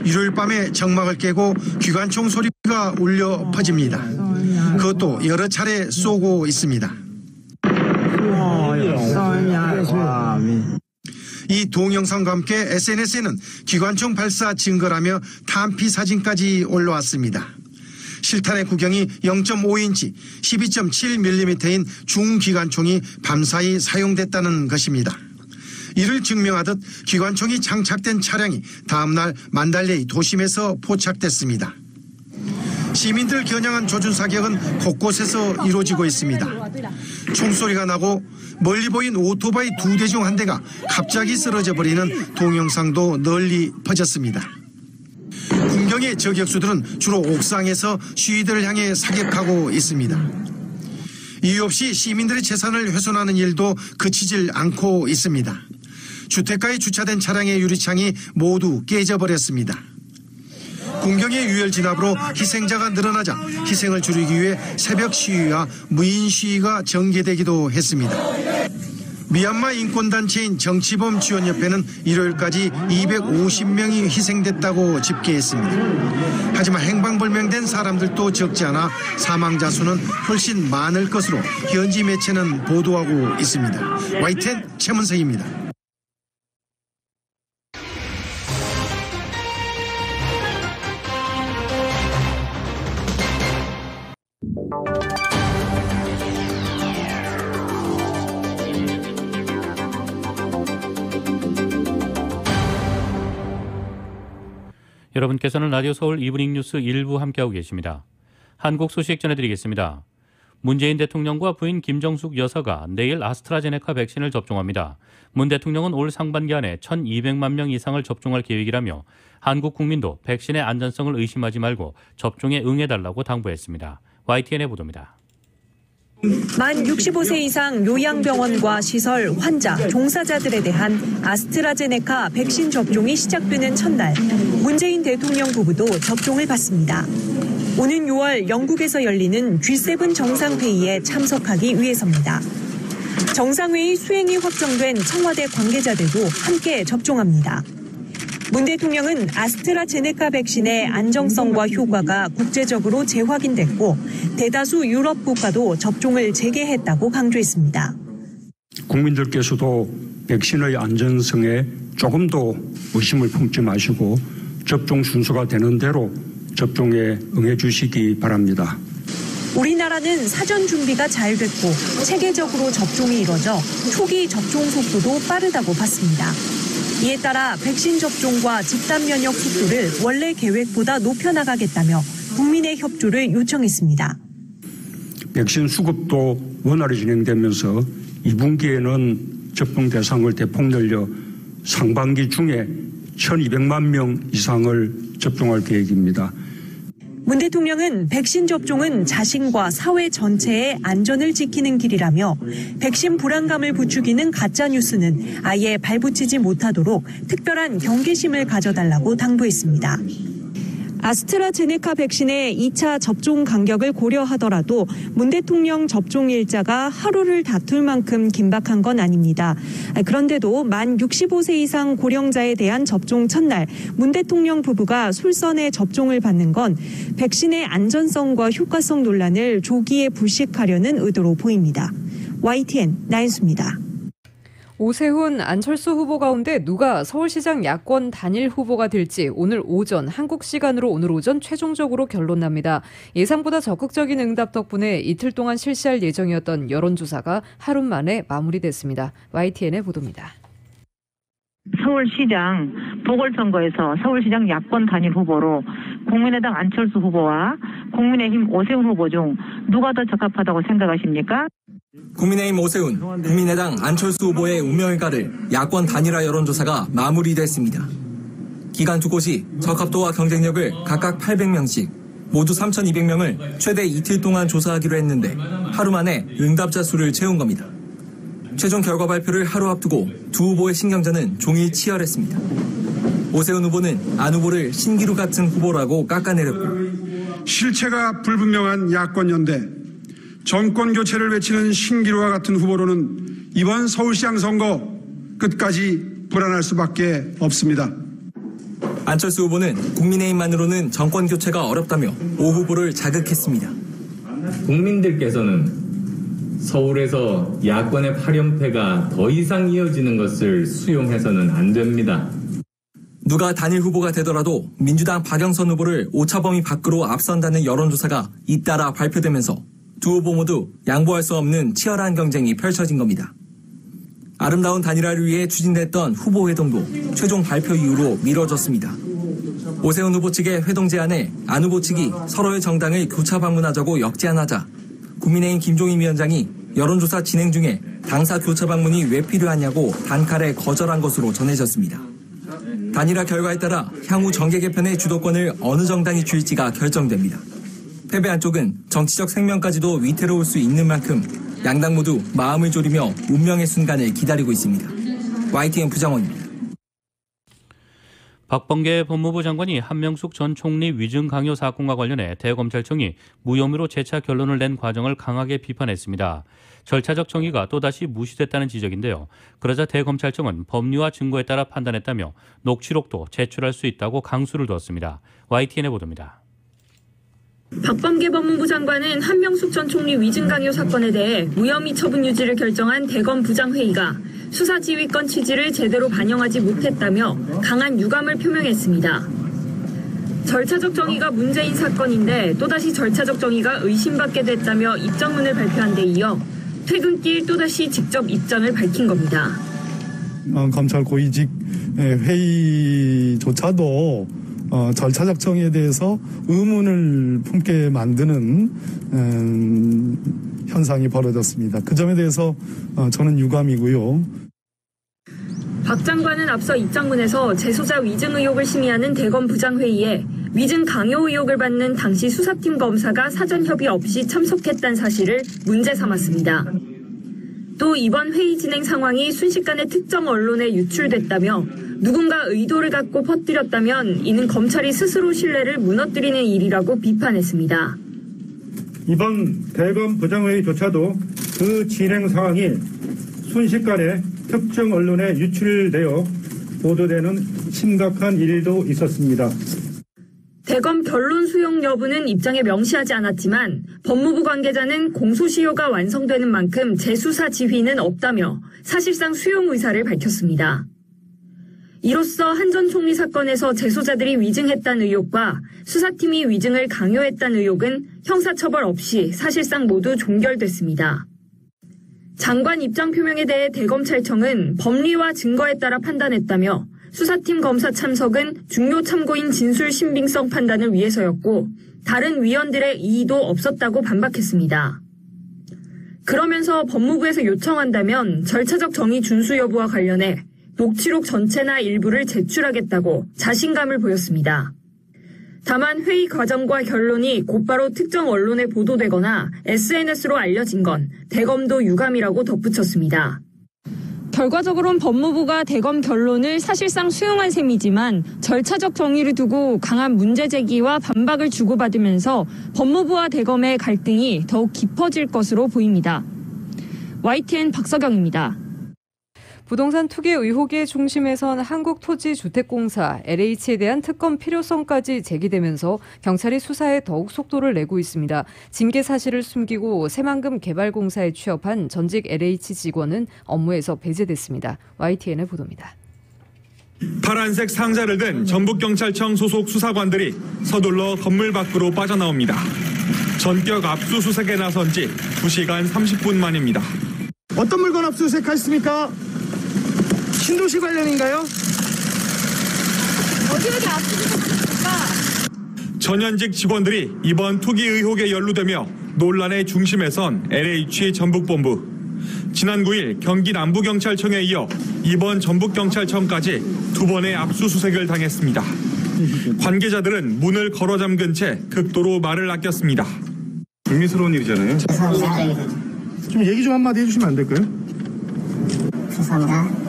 일요일 밤에 정막을 깨고 기관총 소리가 울려 퍼집니다. 그것도 여러 차례 쏘고 있습니다. 이 동영상과 함께 SNS에는 기관총 발사 증거라며 탄피 사진까지 올라왔습니다. 실탄의 구경이 0.5인치, 12.7mm인 중기관총이 밤사이 사용됐다는 것입니다. 이를 증명하듯 기관총이 장착된 차량이 다음날 만달레이 도심에서 포착됐습니다. 시민들 겨냥한 조준 사격은 곳곳에서 이루어지고 있습니다. 총소리가 나고 멀리 보인 오토바이 2대 중 한 대가 갑자기 쓰러져 버리는 동영상도 널리 퍼졌습니다. 군경의 저격수들은 주로 옥상에서 시위대를 향해 사격하고 있습니다. 이유 없이 시민들의 재산을 훼손하는 일도 그치질 않고 있습니다. 주택가에 주차된 차량의 유리창이 모두 깨져버렸습니다. 군경의 유혈 진압으로 희생자가 늘어나자 희생을 줄이기 위해 새벽 시위와 무인 시위가 전개되기도 했습니다. 미얀마 인권단체인 정치범 지원협회는 일요일까지 250명이 희생됐다고 집계했습니다. 하지만 행방불명된 사람들도 적지 않아 사망자 수는 훨씬 많을 것으로 현지 매체는 보도하고 있습니다. YTN 최문석입니다. 여러분께서는 라디오 서울 이브닝 뉴스 일부 함께하고 계십니다. 한국 소식 전해드리겠습니다. 문재인 대통령과 부인 김정숙 여사가 내일 아스트라제네카 백신을 접종합니다. 문 대통령은 올 상반기 안에 1,200만 명 이상을 접종할 계획이라며 한국 국민도 백신의 안전성을 의심하지 말고 접종에 응해달라고 당부했습니다. YTN의 보도입니다. 만 65세 이상 요양병원과 시설, 환자, 종사자들에 대한 아스트라제네카 백신 접종이 시작되는 첫날, 문재인 대통령 부부도 접종을 받습니다. 오는 6월 영국에서 열리는 G7 정상회의에 참석하기 위해서입니다. 정상회의 수행이 확정된 청와대 관계자들도 함께 접종합니다. 문 대통령은 아스트라제네카 백신의 안정성과 효과가 국제적으로 재확인됐고 대다수 유럽 국가도 접종을 재개했다고 강조했습니다. 국민들께서도 백신의 안전성에 조금도 의심을 품지 마시고 접종 순서가 되는 대로 접종에 응해 주시기 바랍니다. 우리나라는 사전 준비가 잘 됐고 체계적으로 접종이 이뤄져 초기 접종 속도도 빠르다고 봤습니다. 이에 따라 백신 접종과 집단 면역 속도를 원래 계획보다 높여나가겠다며 국민의 협조를 요청했습니다. 백신 수급도 원활히 진행되면서 2분기에는 접종 대상을 대폭 늘려 상반기 중에 1,200만 명 이상을 접종할 계획입니다. 문 대통령은 백신 접종은 자신과 사회 전체의 안전을 지키는 길이라며 백신 불안감을 부추기는 가짜뉴스는 아예 발붙이지 못하도록 특별한 경계심을 가져달라고 당부했습니다. 아스트라제네카 백신의 2차 접종 간격을 고려하더라도 문 대통령 접종 일자가 하루를 다툴 만큼 긴박한 건 아닙니다. 그런데도 만 65세 이상 고령자에 대한 접종 첫날 문 대통령 부부가 솔선의 접종을 받는 건 백신의 안전성과 효과성 논란을 조기에 불식하려는 의도로 보입니다. YTN 나인수입니다. 오세훈, 안철수 후보 가운데 누가 서울시장 야권 단일 후보가 될지 오늘 오전 한국 시간으로 오늘 오전 최종적으로 결론납니다. 예상보다 적극적인 응답 덕분에 이틀 동안 실시할 예정이었던 여론조사가 하루 만에 마무리됐습니다. YTN의 보도입니다. 서울시장 보궐선거에서 서울시장 야권 단일 후보로 국민의당 안철수 후보와 국민의힘 오세훈 후보 중 누가 더 적합하다고 생각하십니까? 국민의힘 오세훈, 국민의당 안철수 후보의 운명을 가를 야권 단일화 여론조사가 마무리됐습니다. 기간 두 곳이 적합도와 경쟁력을 각각 800명씩 모두 3,200명을 최대 이틀 동안 조사하기로 했는데 하루 만에 응답자 수를 채운 겁니다. 최종 결과 발표를 하루 앞두고 두 후보의 신경전은 종일 치열했습니다. 오세훈 후보는 안 후보를 신기루 같은 후보라고 깎아내렸고 실체가 불분명한 야권 연대, 정권 교체를 외치는 신기루와 같은 후보로는 이번 서울시장 선거 끝까지 불안할 수밖에 없습니다. 안철수 후보는 국민의힘만으로는 정권 교체가 어렵다며 오 후보를 자극했습니다. 국민들께서는 서울에서 야권의 8연패가 더 이상 이어지는 것을 수용해서는 안 됩니다. 누가 단일 후보가 되더라도 민주당 박영선 후보를 오차범위 밖으로 앞선다는 여론조사가 잇따라 발표되면서 두 후보 모두 양보할 수 없는 치열한 경쟁이 펼쳐진 겁니다. 아름다운 단일화를 위해 추진됐던 후보 회동도 최종 발표 이후로 미뤄졌습니다. 오세훈 후보 측의 회동 제안에 안 후보 측이 서로의 정당을 교차 방문하자고 역제안하자 국민의힘 김종인 위원장이 여론조사 진행 중에 당사 교차 방문이 왜 필요하냐고 단칼에 거절한 것으로 전해졌습니다. 단일화 결과에 따라 향후 정계 개편의 주도권을 어느 정당이 쥘지가 결정됩니다. 패배한 쪽은 정치적 생명까지도 위태로울 수 있는 만큼 양당 모두 마음을 졸이며 운명의 순간을 기다리고 있습니다. YTN 부장원입니다. 박범계 법무부 장관이 한명숙 전 총리 위증 강요 사건과 관련해 대검찰청이 무혐의로 재차 결론을 낸 과정을 강하게 비판했습니다. 절차적 정의가 또다시 무시됐다는 지적인데요. 그러자 대검찰청은 법리와 증거에 따라 판단했다며 녹취록도 제출할 수 있다고 강수를 두었습니다. YTN의 보도입니다. 박범계 법무부 장관은 한명숙 전 총리 위증 강요 사건에 대해 무혐의 처분 유지를 결정한 대검 부장회의가 수사 지휘권 취지를 제대로 반영하지 못했다며 강한 유감을 표명했습니다. 절차적 정의가 문제인 사건인데 또다시 절차적 정의가 의심받게 됐다며 입장문을 발표한 데 이어 퇴근길 또다시 직접 입장을 밝힌 겁니다. 검찰 고위직 회의조차도 절차적 정의에 대해서 의문을 품게 만드는 현상이 벌어졌습니다. 그 점에 대해서 저는 유감이고요. 박 장관은 앞서 입장문에서 재소자 위증 의혹을 심의하는 대검 부장회의에 위증 강요 의혹을 받는 당시 수사팀 검사가 사전 협의 없이 참석했다는 사실을 문제 삼았습니다. 또 이번 회의 진행 상황이 순식간에 특정 언론에 유출됐다며 누군가 의도를 갖고 퍼뜨렸다면 이는 검찰이 스스로 신뢰를 무너뜨리는 일이라고 비판했습니다. 이번 대검 부장회의조차도 그 진행 상황이 순식간에 특정 언론에 유출되어 보도되는 심각한 일도 있었습니다. 대검 결론 수용 여부는 입장에 명시하지 않았지만 법무부 관계자는 공소시효가 완성되는 만큼 재수사 지휘는 없다며 사실상 수용 의사를 밝혔습니다. 이로써 한 전 총리 사건에서 재소자들이 위증했다는 의혹과 수사팀이 위증을 강요했다는 의혹은 형사처벌 없이 사실상 모두 종결됐습니다. 장관 입장 표명에 대해 대검찰청은 법리와 증거에 따라 판단했다며 수사팀 검사 참석은 중요 참고인 진술 신빙성 판단을 위해서였고 다른 위원들의 이의도 없었다고 반박했습니다. 그러면서 법무부에서 요청한다면 절차적 정의 준수 여부와 관련해 녹취록 전체나 일부를 제출하겠다고 자신감을 보였습니다. 다만 회의 과정과 결론이 곧바로 특정 언론에 보도되거나 SNS로 알려진 건 대검도 유감이라고 덧붙였습니다. 결과적으로는 법무부가 대검 결론을 사실상 수용한 셈이지만 절차적 정의를 두고 강한 문제 제기와 반박을 주고받으면서 법무부와 대검의 갈등이 더욱 깊어질 것으로 보입니다. YTN 박서경입니다. 부동산 투기 의혹의 중심에선 한국토지주택공사 LH에 대한 특검 필요성까지 제기되면서 경찰이 수사에 더욱 속도를 내고 있습니다. 징계 사실을 숨기고 새만금 개발공사에 취업한 전직 LH 직원은 업무에서 배제됐습니다. YTN의 보도입니다. 파란색 상자를 든 전북경찰청 소속 수사관들이 서둘러 건물 밖으로 빠져나옵니다. 전격 압수수색에 나선 지 2시간 30분 만입니다. 어떤 물건 압수수색하셨습니까? 신도시 관련인가요? 어디에 압수수색하셨습니까? 전현직 직원들이 이번 투기 의혹에 연루되며 논란의 중심에 선 LH 전북본부. 지난 9일 경기 남부경찰청에 이어 이번 전북경찰청까지 2번의 압수수색을 당했습니다. 관계자들은 문을 걸어 잠근 채 극도로 말을 아꼈습니다. 불미스러운 일이잖아요. 죄송합니다. 좀 얘기 좀 한마디 해주시면 안 될까요? 죄송합니다.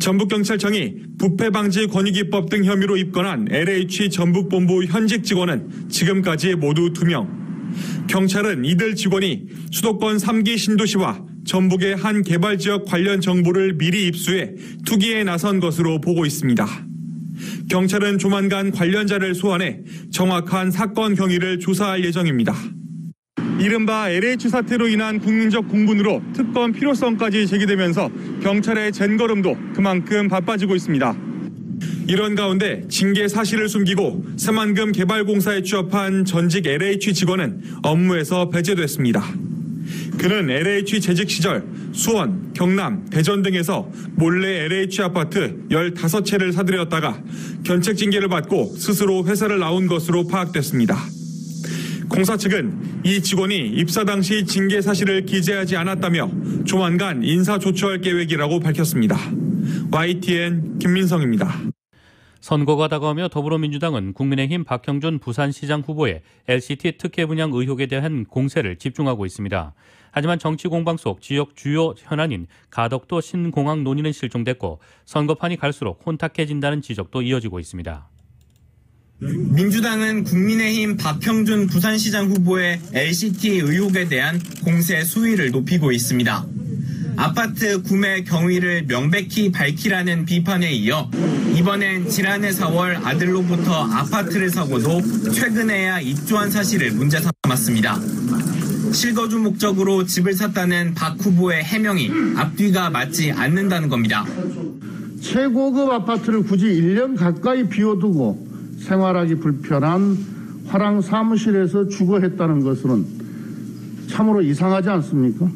전북경찰청이 부패방지권익위법 등 혐의로 입건한 LH 전북본부 현직 직원은 지금까지 모두 2명. 경찰은 이들 직원이 수도권 3기 신도시와 전북의 한 개발지역 관련 정보를 미리 입수해 투기에 나선 것으로 보고 있습니다. 경찰은 조만간 관련자를 소환해 정확한 사건 경위를 조사할 예정입니다. 이른바 LH 사태로 인한 국민적 공분으로 특검 필요성까지 제기되면서 경찰의 젠걸음도 그만큼 바빠지고 있습니다. 이런 가운데 징계 사실을 숨기고 새만금 개발공사에 취업한 전직 LH 직원은 업무에서 배제됐습니다. 그는 LH 재직 시절 수원, 경남, 대전 등에서 몰래 LH 아파트 15채를 사들였다가 견책 징계를 받고 스스로 회사를 나온 것으로 파악됐습니다. 공사 측은 이 직원이 입사 당시 징계 사실을 기재하지 않았다며 조만간 인사 조처할 계획이라고 밝혔습니다. YTN 김민성입니다. 선거가 다가오며 더불어민주당은 국민의힘 박형준 부산시장 후보의 LCT 특혜 분양 의혹에 대한 공세를 집중하고 있습니다. 하지만 정치 공방 속 지역 주요 현안인 가덕도 신공항 논의는 실종됐고 선거판이 갈수록 혼탁해진다는 지적도 이어지고 있습니다. 민주당은 국민의힘 박형준 부산시장 후보의 LCT 의혹에 대한 공세 수위를 높이고 있습니다. 아파트 구매 경위를 명백히 밝히라는 비판에 이어 이번엔 지난해 4월 아들로부터 아파트를 사고도 최근에야 입주한 사실을 문제 삼았습니다. 실거주 목적으로 집을 샀다는 박 후보의 해명이 앞뒤가 맞지 않는다는 겁니다. 최고급 아파트를 굳이 1년 가까이 비워두고 생활하기 불편한 화랑 사무실에서 주거했다는 것은 참으로 이상하지 않습니까?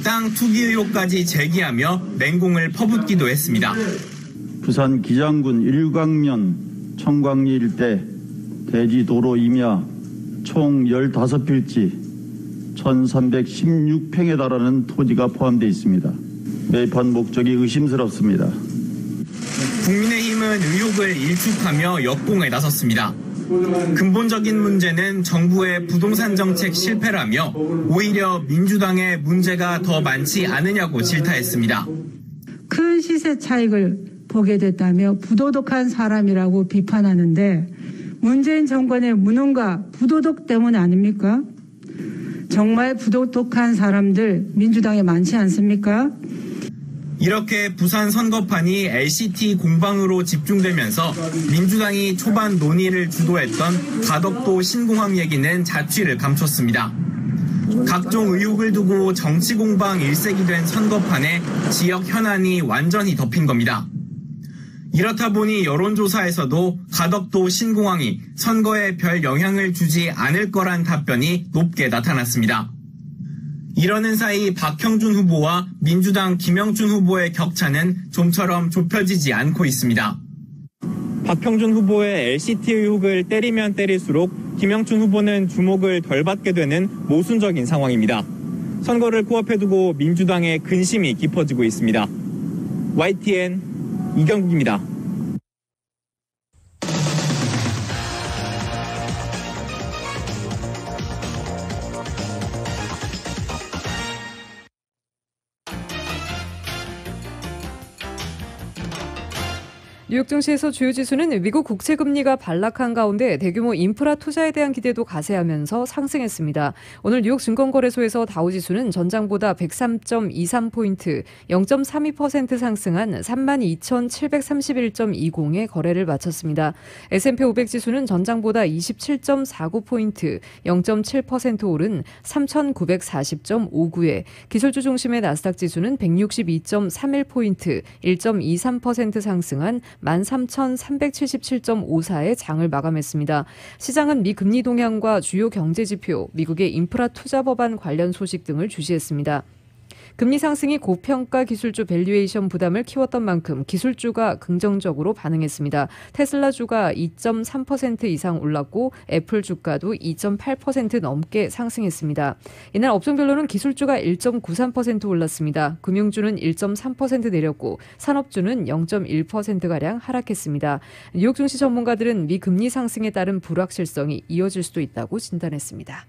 땅 투기 의혹까지 제기하며 맹공을 퍼붓기도 했습니다. 부산 기장군 일광면 청광리 일대 대지도로 임야 총 15필지 1316평에 달하는 토지가 포함되어 있습니다. 매입한 목적이 의심스럽습니다. 국민의힘은 의혹을 일축하며 역공에 나섰습니다. 근본적인 문제는 정부의 부동산 정책 실패라며 오히려 민주당의 문제가 더 많지 않으냐고 질타했습니다. 큰 시세 차익을 보게 됐다며 부도덕한 사람이라고 비판하는데 문재인 정권의 무능과 부도덕 때문 아닙니까? 정말 부도덕한 사람들 민주당에 많지 않습니까? 이렇게 부산 선거판이 LCT 공방으로 집중되면서 민주당이 초반 논의를 주도했던 가덕도 신공항 얘기는 자취를 감췄습니다. 각종 의혹을 두고 정치 공방 일색이 된 선거판에 지역 현안이 완전히 덮인 겁니다. 이렇다 보니 여론조사에서도 가덕도 신공항이 선거에 별 영향을 주지 않을 거란 답변이 높게 나타났습니다. 이러는 사이 박형준 후보와 민주당 김영춘 후보의 격차는 좀처럼 좁혀지지 않고 있습니다. 박형준 후보의 LCT 의혹을 때리면 때릴수록 김영춘 후보는 주목을 덜 받게 되는 모순적인 상황입니다. 선거를 코앞에 두고 민주당의 근심이 깊어지고 있습니다. YTN 이경국입니다. 뉴욕 증시에서 주요 지수는 미국 국채 금리가 반락한 가운데 대규모 인프라 투자에 대한 기대도 가세하면서 상승했습니다. 오늘 뉴욕 증권거래소에서 다우지수는 전장보다 103.23포인트, 0.32% 상승한 32,731.20에 거래를 마쳤습니다. S&P 500 지수는 전장보다 27.49포인트, 0.7% 오른 3,940.59에, 기술주 중심의 나스닥 지수는 162.31포인트, 1.23% 상승한 13,377.54의 장을 마감했습니다. 시장은 미 금리 동향과 주요 경제 지표, 미국의 인프라 투자 법안 관련 소식 등을 주시했습니다. 금리 상승이 고평가 기술주 밸류에이션 부담을 키웠던 만큼 기술주가 긍정적으로 반응했습니다. 테슬라주가 2.3% 이상 올랐고 애플 주가도 2.8% 넘게 상승했습니다. 이날 업종별로는 기술주가 1.93% 올랐습니다. 금융주는 1.3% 내렸고 산업주는 0.1%가량 하락했습니다. 뉴욕 증시 전문가들은 미 금리 상승에 따른 불확실성이 이어질 수도 있다고 진단했습니다.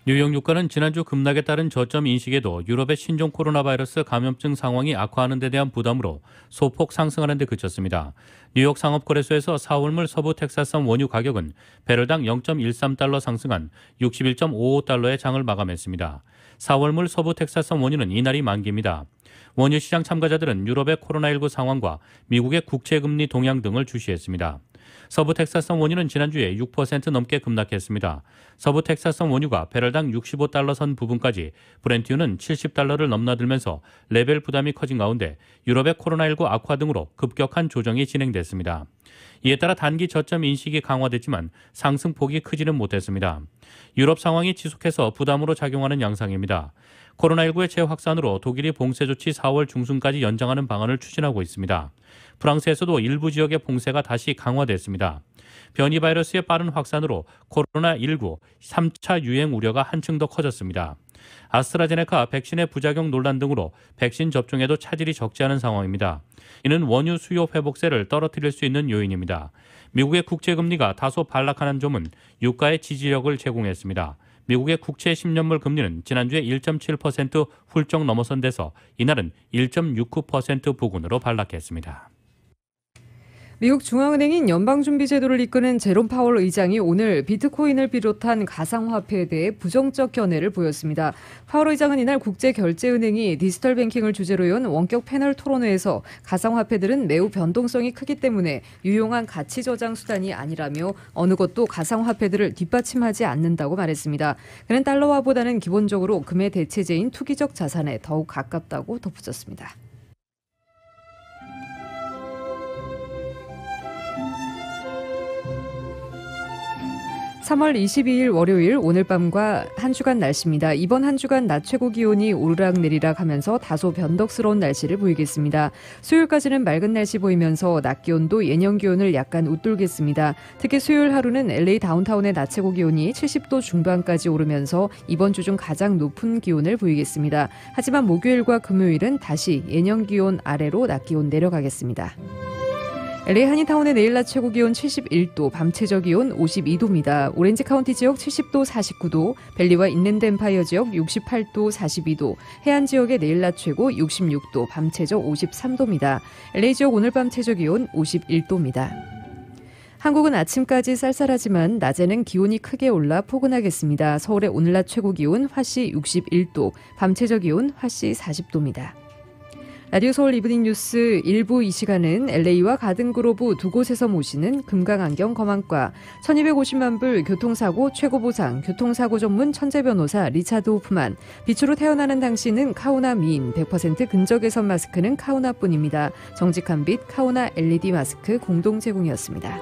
뉴욕 유가는 지난주 급락에 따른 저점 인식에도 유럽의 신종 코로나 바이러스 감염증 상황이 악화하는 데 대한 부담으로 소폭 상승하는 데 그쳤습니다. 뉴욕 상업거래소에서 4월물 서부 텍사스산 원유 가격은 배럴당 0.13달러 상승한 61.55달러의 장을 마감했습니다. 4월물 서부 텍사스산 원유는 이날이 만기입니다. 원유 시장 참가자들은 유럽의 코로나19 상황과 미국의 국채금리 동향 등을 주시했습니다. 서부 텍사스산 원유는 지난주에 6% 넘게 급락했습니다. 서부 텍사스산 원유가 배럴당 65달러 선 부분까지 브렌트유는 70달러를 넘나들면서 레벨 부담이 커진 가운데 유럽의 코로나19 악화 등으로 급격한 조정이 진행됐습니다. 이에 따라 단기 저점 인식이 강화됐지만 상승폭이 크지는 못했습니다. 유럽 상황이 지속해서 부담으로 작용하는 양상입니다. 코로나19의 재확산으로 독일이 봉쇄 조치 4월 중순까지 연장하는 방안을 추진하고 있습니다. 프랑스에서도 일부 지역의 봉쇄가 다시 강화됐습니다. 변이 바이러스의 빠른 확산으로 코로나19 3차 유행 우려가 한층 더 커졌습니다. 아스트라제네카 백신의 부작용 논란 등으로 백신 접종에도 차질이 적지 않은 상황입니다. 이는 원유 수요 회복세를 떨어뜨릴 수 있는 요인입니다. 미국의 국채금리가 다소 반락하는 점은 유가의 지지력을 제공했습니다. 미국의 국채 10년물 금리는 지난주에 1.7% 훌쩍 넘어선 데서 이날은 1.69% 부근으로 반락했습니다. 미국 중앙은행인 연방준비제도를 이끄는 제롬 파월 의장이 오늘 비트코인을 비롯한 가상화폐에 대해 부정적 견해를 보였습니다. 파월 의장은 이날 국제결제은행이 디지털 뱅킹을 주제로 연 원격 패널 토론회에서 가상화폐들은 매우 변동성이 크기 때문에 유용한 가치 저장 수단이 아니라며 어느 것도 가상화폐들을 뒷받침하지 않는다고 말했습니다. 그는 달러화보다는 기본적으로 금의 대체제인 투기적 자산에 더욱 가깝다고 덧붙였습니다. 3월 22일 월요일 오늘 밤과 한 주간 날씨입니다. 이번 한 주간 낮 최고 기온이 오르락내리락 하면서 다소 변덕스러운 날씨를 보이겠습니다. 수요일까지는 맑은 날씨 보이면서 낮 기온도 예년 기온을 약간 웃돌겠습니다. 특히 수요일 하루는 LA 다운타운의 낮 최고 기온이 70도 중반까지 오르면서 이번 주 중 가장 높은 기온을 보이겠습니다. 하지만 목요일과 금요일은 다시 예년 기온 아래로 낮 기온 내려가겠습니다. LA 한인타운의 내일 낮 최고 기온 71도, 밤 최저 기온 52도입니다. 오렌지 카운티 지역 70도, 49도, 벨리와 인랜드 엠파이어 지역 68도, 42도, 해안 지역의 내일 낮 최고 66도, 밤 최저 53도입니다. LA 지역 오늘 밤 최저 기온 51도입니다. 한국은 아침까지 쌀쌀하지만 낮에는 기온이 크게 올라 포근하겠습니다. 서울의 오늘 낮 최고 기온 화씨 61도, 밤 최저 기온 화씨 40도입니다. 라디오 서울 이브닝 뉴스 1부 이 시간은 LA와 가든그로브 두 곳에서 모시는 금강안경 검안과 1250만 불 교통사고 최고보상 교통사고 전문 천재변호사 리차드 호프만, 빛으로 태어나는 당신은 카우나 미인 100% 근적외선 마스크는 카우나뿐입니다. 정직한 빛 카우나 LED 마스크 공동 제공이었습니다.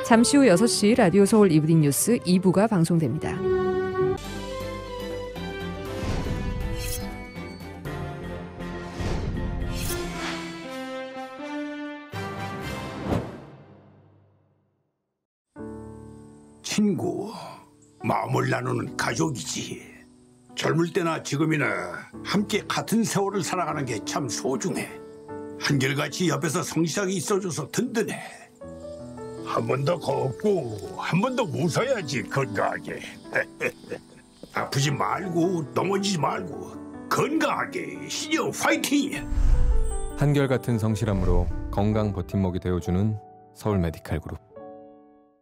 잠시 후 6시 라디오 서울 이브닝 뉴스 2부가 방송됩니다. 친구, 마음을 나누는 가족이지. 젊을 때나 지금이나 함께 같은 세월을 살아가는 게 참 소중해. 한결같이 옆에서 성실하게 있어줘서 든든해. 한 번 더 걷고 한 번 더 웃어야지 건강하게. 아프지 말고 넘어지지 말고 건강하게 시녀 화이팅! 한결같은 성실함으로 건강 버팀목이 되어주는 서울 메디칼 그룹.